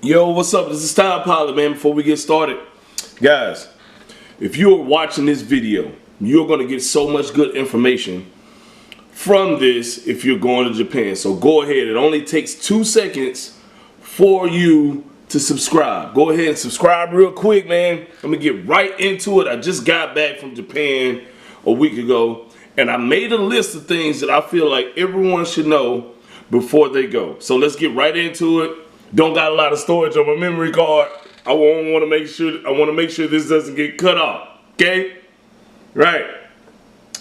Yo, what's up? This is Style Pilot, man. Before we get started, guys, if you're watching this video, you're going to get so much good information from this if you're going to Japan. So go ahead. It only takes 2 seconds for you to subscribe. Go ahead and subscribe real quick, man. I'm going to get right into it. I just got back from Japan a week ago, and I made a list of things that I feel like everyone should know before they go. So let's get right into it. Don't got a lot of storage on my memory card. I want to make sure this doesn't get cut off. Okay? Right.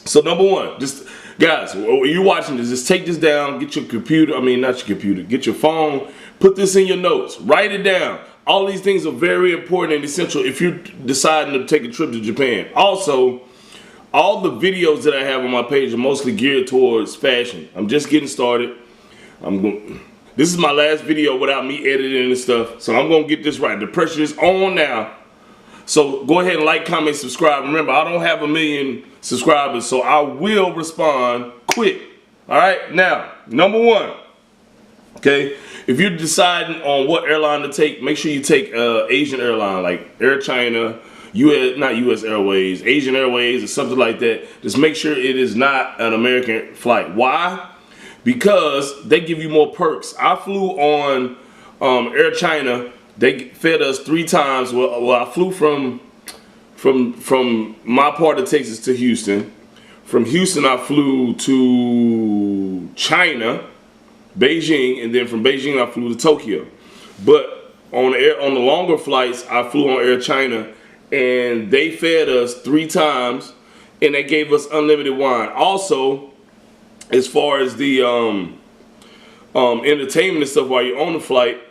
So number one, just guys, when you're watching this, just take this down, get your computer, not your computer, get your phone, put this in your notes, write it down. All these things are very important and essential if you're deciding to take a trip to Japan. Also, all the videos that I have on my page are mostly geared towards fashion. I'm just getting started. This is my last video without me editing and stuff, so I'm gonna get this right. The pressure is on now. So go ahead and like, comment, subscribe. Remember, I don't have 1 million subscribers, so I will respond quick. All right, now, number one, okay, if you're deciding on what airline to take, make sure you take Asian airline, like Air China, not US Airways, Asian Airways, or something like that. Just make sure it is not an American flight. Why? Because they give you more perks. I flew on Air China. They fed us 3 times. Well, I flew from my part of Texas to Houston. From Houston, I flew to China, Beijing, and then from Beijing, I flew to Tokyo. But on the longer flights, I flew on Air China, and they fed us 3 times, and they gave us unlimited wine. Also, as far as the entertainment and stuff while you're on the flight,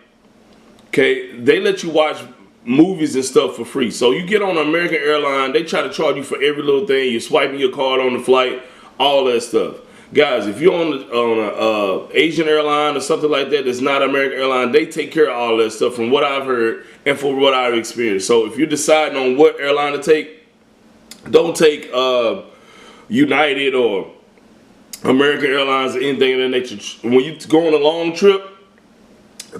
okay, they let you watch movies and stuff for free. So you get on an American airline, they try to charge you for every little thing. You're swiping your card on the flight, all that stuff. Guys, if you're on an Asian airline or something like that that's not an American airline, they take care of all that stuff from what I've heard and from what I've experienced. So if you're deciding on what airline to take, don't take United or American Airlines or anything of that nature. When you go on a long trip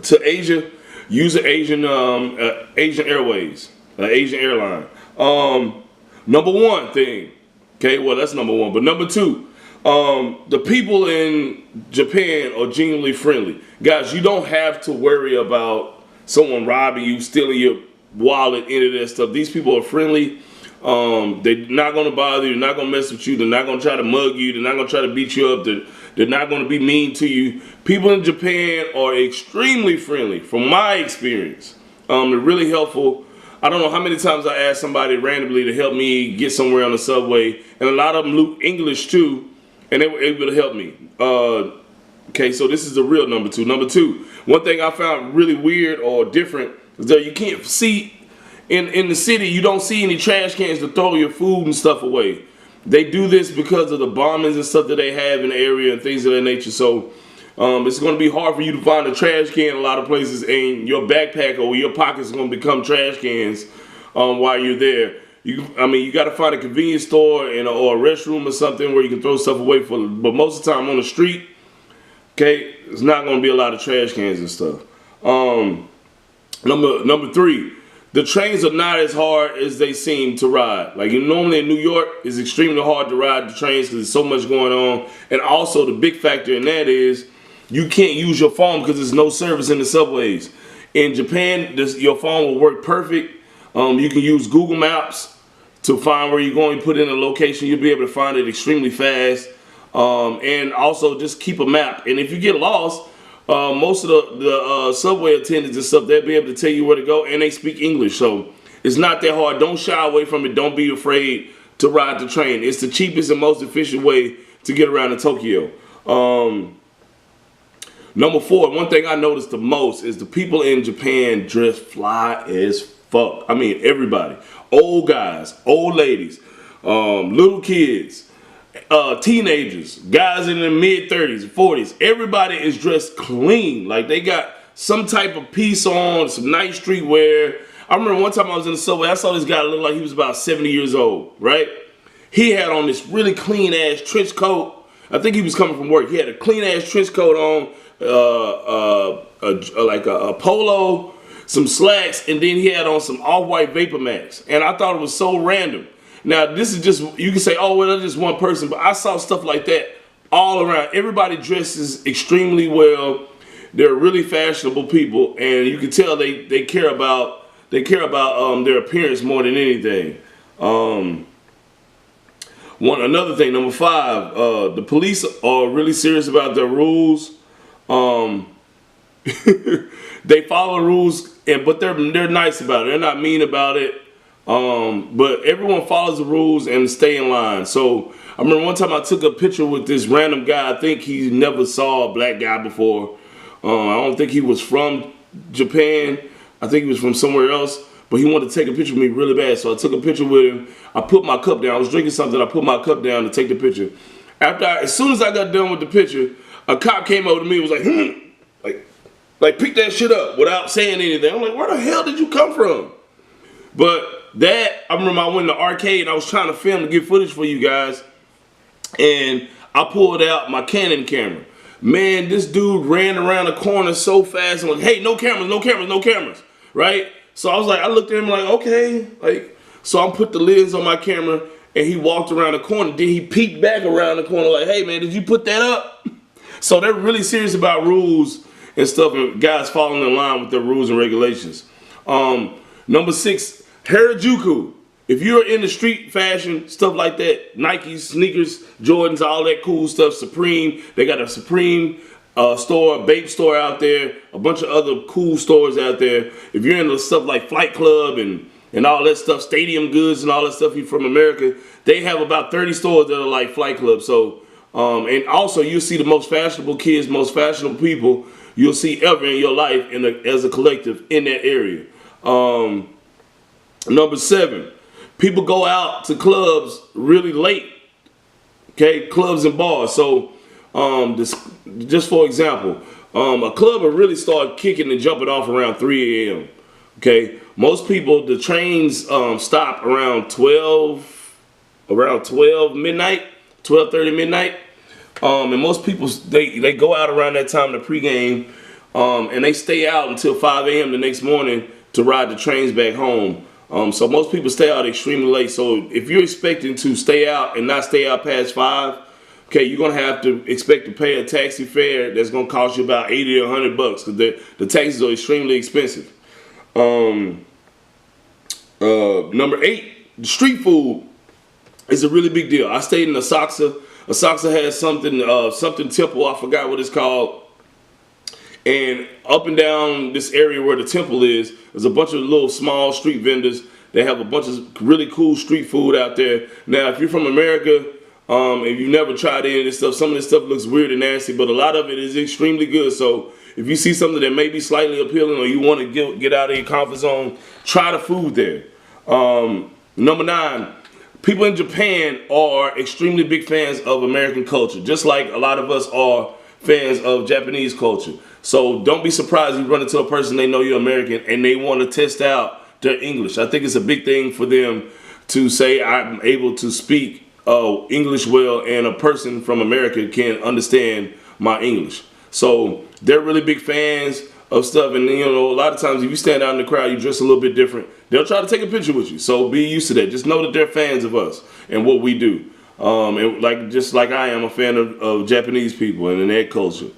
to Asia, use an Asian Airways, an Asian airline. Number one thing, okay, well that's number one. But number two, the people in Japan are genuinely friendly. Guys, you don't have to worry about someone robbing you, stealing your wallet, any of that stuff. These people are friendly. They're not going to bother you. They're not going to mess with you. They're not going to try to mug you. They're not going to try to beat you up. They're not going to be mean to you. People in Japan are extremely friendly from my experience. They're really helpful. I don't know how many times I asked somebody randomly to help me get somewhere on the subway, and a lot of them knew English too, and they were able to help me. Okay, so this is the real number two. Number two, one thing I found really weird or different is that you can't see in the city, you don't see any trash cans to throw your food and stuff away. They do this because of the bombings and stuff that they have in the area and things of that nature. So it's going to be hard for you to find a trash can in a lot of places, and your backpack or your pockets are going to become trash cans while you're there. You got to find a convenience store or a restroom or something where you can throw stuff away but most of the time on the street, okay, there's not going to be a lot of trash cans and stuff. Number three, the trains are not as hard as they seem to ride. Like normally in New York, it's extremely hard to ride the trains because there's so much going on. And also the big factor in that is you can't use your phone because there's no service in the subways. In Japan, your phone will work perfect. You can use Google Maps to find where you're going. You put in a location, you'll be able to find it extremely fast. And also just keep a map. And if you get lost, most of the subway attendants and stuff, they'll be able to tell you where to go, and they speak English, so it's not that hard. Don't shy away from it. Don't be afraid to ride the train. It's the cheapest and most efficient way to get around to Tokyo. Number four, one thing I noticed the most is the people in Japan dress fly as fuck. Everybody. Old guys, old ladies, little kids, teenagers, guys in their mid-30s, 40s, everybody is dressed clean. Like they got some type of piece on, some nice streetwear. I remember one time I was in the subway, I saw this guy look like he was about 70 years old, right? He had on this really clean ass trench coat. I think he was coming from work. He had a clean ass trench coat on, like a polo, some slacks, and then he had on some off-white Vapor Max. And I thought it was so random. Now, this is just, you can say, oh, well, that's just one person, but I saw stuff like that all around. Everybody dresses extremely well. They're really fashionable people, and you can tell they care about their appearance more than anything. Another thing, number 5, the police are really serious about their rules. They follow rules, but they're nice about it. They're not mean about it. But everyone follows the rules and stay in line. So I remember one time I took a picture with this random guy. I think he never saw a black guy before. I don't think he was from Japan. I think he was from somewhere else. But he wanted to take a picture with me really bad. So I took a picture with him. I put my cup down. I was drinking something. I put my cup down to take the picture. As soon as I got done with the picture, a cop came over to me and was like pick that shit up without saying anything. I'm like, where the hell did you come from? But I remember I went to the arcade and I was trying to film to get footage for you guys. And I pulled out my Canon camera. Man, this dude ran around the corner so fast. I'm like, hey, no cameras, no cameras, no cameras, right? So I looked at him like, okay. So I put the lens on my camera and he walked around the corner. Then he peeked back around the corner like, hey, man, did you put that up? So they're really serious about rules and stuff, and guys falling in line with their rules and regulations. Number 6, Harajuku. If you're into street fashion, stuff like that, Nikes, sneakers, Jordans, all that cool stuff, Supreme, they got a Supreme store, a Bape store out there, a bunch of other cool stores out there. If you're into stuff like Flight Club and all that stuff, Stadium Goods and all that stuff, you're from America, they have about 30 stores that are like Flight Club. So, and also you'll see the most fashionable kids, most fashionable people you'll see ever in your life as a collective in that area. Number 7, people go out to clubs really late. Okay, clubs and bars. So, just for example, a club will really start kicking and jumping off around 3 a.m. Okay, most people, the trains stop around 12 midnight, 12:30 midnight. And most people, they go out around that time to pregame, and they stay out until 5 a.m. the next morning to ride the trains back home. So most people stay out extremely late. So if you're expecting to stay out and not stay out past 5, okay, you're gonna have to expect to pay a taxi fare that's gonna cost you about 80 or 100 bucks because the taxis are extremely expensive. Number 8, the street food is a really big deal. I stayed in Asakusa. Asakusa has something temple, I forgot what it's called. And up and down this area where the temple is, there's a bunch of little small street vendors. They have a bunch of really cool street food out there. Now, if you're from America, and you've never tried any of this stuff, some of this stuff looks weird and nasty, but a lot of it is extremely good. So if you see something that may be slightly appealing or you want to get out of your comfort zone, try the food there. Number 9, people in Japan are extremely big fans of American culture, just like a lot of us are fans of Japanese culture. So don't be surprised if you run into a person, they know you're American, and they want to test out their English. I think it's a big thing for them to say, I'm able to speak English well, and a person from America can understand my English. So they're really big fans of stuff, and you know, a lot of times if you stand out in the crowd, you dress a little bit different, they'll try to take a picture with you. So be used to that. Just know that they're fans of us and what we do. And just like I am a fan of Japanese people and their culture.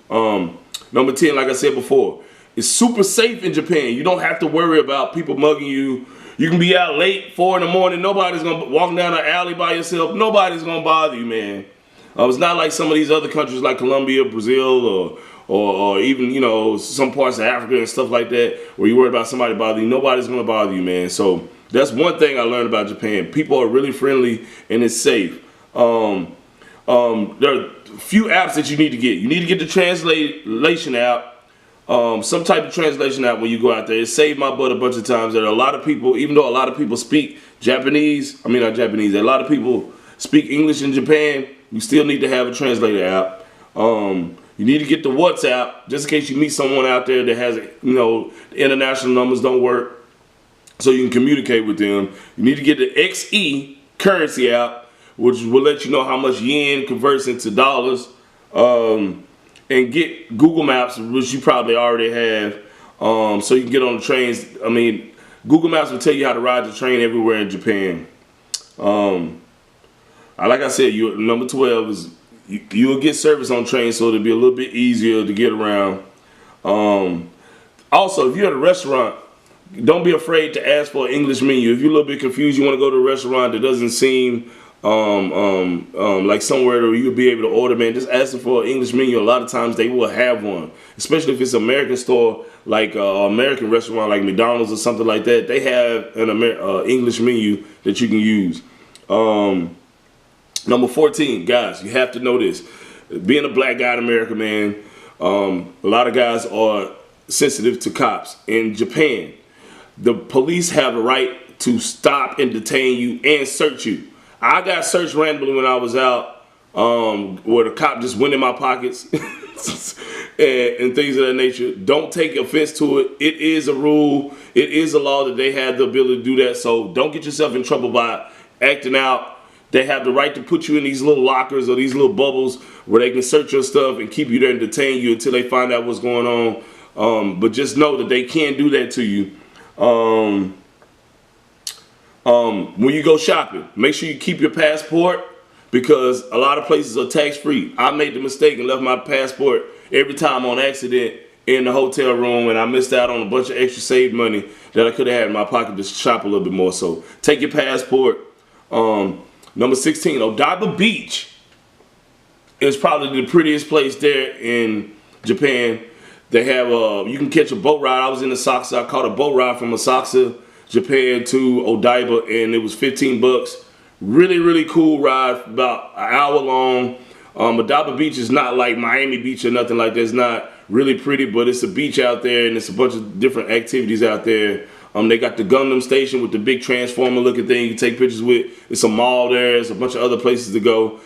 Number 10, like I said before, it's super safe in Japan. You don't have to worry about people mugging you. You can be out late, 4 in the morning. Nobody's gonna walk down an alley by yourself. Nobody's gonna bother you, man. It's not like some of these other countries like Colombia, Brazil, or even, you know, some parts of Africa and stuff like that, where you worry about somebody bothering you. Nobody's gonna bother you, man. So that's one thing I learned about Japan. People are really friendly and it's safe. There are a few apps that you need to get. You need to get the translation app, some type of translation app when you go out there. It saved my butt a bunch of times. There are a lot of people, even though a lot of people speak Japanese, I mean not Japanese, a lot of people speak English in Japan, you still need to have a translator app. You need to get the WhatsApp, just in case you meet someone out there that has, you know, the international numbers don't work, so you can communicate with them. You need to get the XE currency app, which will let you know how much yen converts into dollars, and get Google Maps, which you probably already have. so you can get on the trains. I mean, Google Maps will tell you how to ride the train everywhere in Japan. Like I said, number 12 is you'll get service on trains, so it'll be a little bit easier to get around. Also, if you're at a restaurant, don't be afraid to ask for an English menu. If you're a little bit confused, you want to go to a restaurant that doesn't seem like somewhere where you'll be able to order, man, just ask them for an English menu. A lot of times they will have one, especially if it's an American store, like an American restaurant like McDonald's or something like that. They have an English menu that you can use. Number 14, guys, you have to know this. Being a black guy in America, man, a lot of guys are sensitive to cops. In Japan, the police have a right to stop and detain you and search you. I got searched randomly when I was out, where the cop just went in my pockets and things of that nature. Don't take offense to it. It is a rule. It is a law that they have the ability to do that. So don't get yourself in trouble by acting out. They have the right to put you in these little lockers or these little bubbles where they can search your stuff and keep you there and detain you until they find out what's going on. But just know that they can do that to you. When you go shopping, make sure you keep your passport, because a lot of places are tax-free. I made the mistake and left my passport every time on accident in the hotel room, and I missed out on a bunch of extra saved money that I could have had in my pocket to shop a little bit more. So take your passport. Number 16, Odaiba Beach is probably the prettiest place there in Japan. They have you can catch a boat ride. I was in Asakusa. I caught a boat ride from Asakusa, Japan to Odaiba, and it was 15 bucks. Really, really cool ride, about an hour long. Odaiba Beach is not like Miami Beach or nothing like that. It's not really pretty, but it's a beach out there, and it's a bunch of different activities out there. They got the Gundam Station with the big transformer looking thing you can take pictures with. It's a mall there. There's a bunch of other places to go.